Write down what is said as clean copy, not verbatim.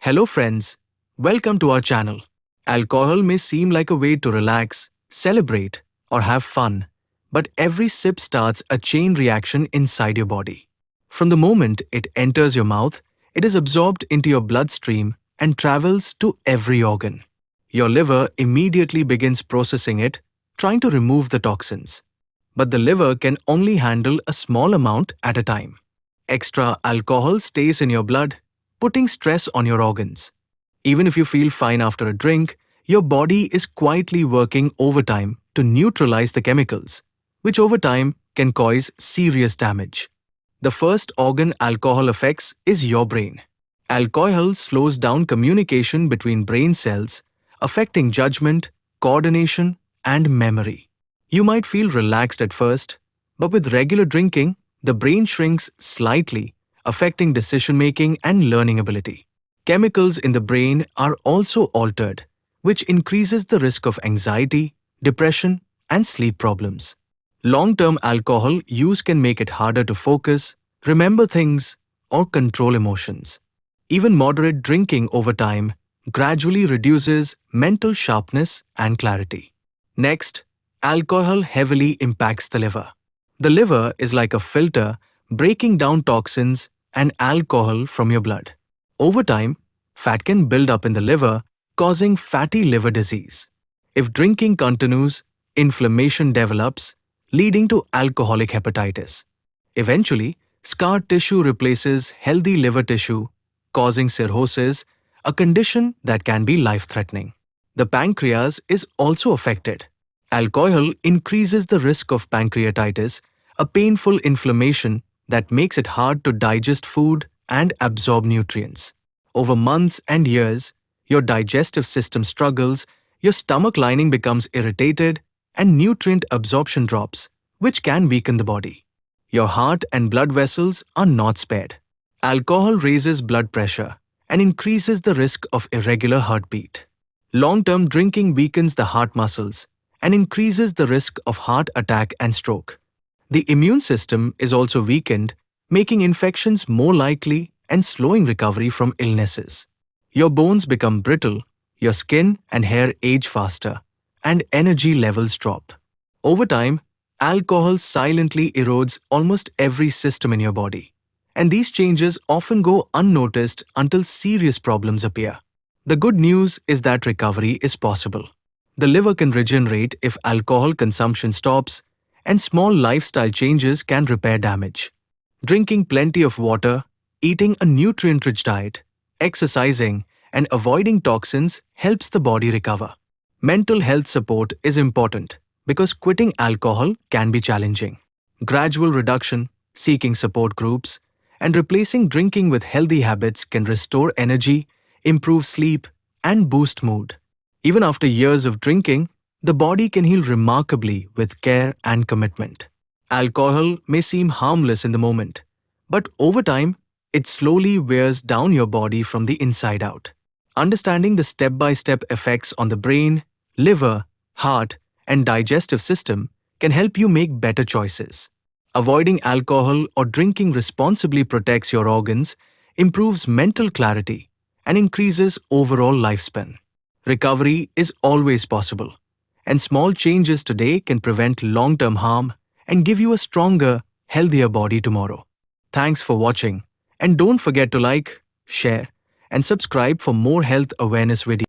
Hello friends, welcome to our channel. Alcohol may seem like a way to relax, celebrate, or have fun, but every sip starts a chain reaction inside your body. From the moment it enters your mouth, it is absorbed into your bloodstream and travels to every organ. Your liver immediately begins processing it, trying to remove the toxins. But the liver can only handle a small amount at a time. Extra alcohol stays in your blood, putting stress on your organs. Even if you feel fine after a drink, your body is quietly working overtime to neutralize the chemicals, which over time can cause serious damage. The first organ alcohol affects is your brain. Alcohol slows down communication between brain cells, affecting judgment, coordination, and memory. You might feel relaxed at first, but with regular drinking, the brain shrinks slightly, affecting decision-making and learning ability. Chemicals in the brain are also altered, which increases the risk of anxiety, depression, and sleep problems. Long-term alcohol use can make it harder to focus, remember things, or control emotions. Even moderate drinking over time gradually reduces mental sharpness and clarity. Next, alcohol heavily impacts the liver. The liver is like a filter breaking down toxins and alcohol from your blood. Over time, fat can build up in the liver, causing fatty liver disease. If drinking continues, inflammation develops, leading to alcoholic hepatitis. Eventually, scar tissue replaces healthy liver tissue, causing cirrhosis, a condition that can be life-threatening. The pancreas is also affected. Alcohol increases the risk of pancreatitis, a painful inflammation that makes it hard to digest food and absorb nutrients. Over months and years, your digestive system struggles, your stomach lining becomes irritated, and nutrient absorption drops, which can weaken the body. Your heart and blood vessels are not spared. Alcohol raises blood pressure and increases the risk of irregular heartbeat. Long-term drinking weakens the heart muscles and increases the risk of heart attack and stroke. The immune system is also weakened, making infections more likely and slowing recovery from illnesses. Your bones become brittle, your skin and hair age faster, and energy levels drop. Over time, alcohol silently erodes almost every system in your body, and these changes often go unnoticed until serious problems appear. The good news is that recovery is possible. The liver can regenerate if alcohol consumption stops, and small lifestyle changes can repair damage. Drinking plenty of water, eating a nutrient-rich diet, exercising, and avoiding toxins helps the body recover. Mental health support is important because quitting alcohol can be challenging. Gradual reduction, seeking support groups, and replacing drinking with healthy habits can restore energy, improve sleep, and boost mood. Even after years of drinking, the body can heal remarkably with care and commitment. Alcohol may seem harmless in the moment, but over time, it slowly wears down your body from the inside out. Understanding the step-by-step effects on the brain, liver, heart, and digestive system can help you make better choices. Avoiding alcohol or drinking responsibly protects your organs, improves mental clarity, and increases overall lifespan. Recovery is always possible, and small changes today can prevent long-term harm and give you a stronger, healthier body tomorrow. Thanks for watching, and don't forget to like, share, and subscribe for more health awareness videos.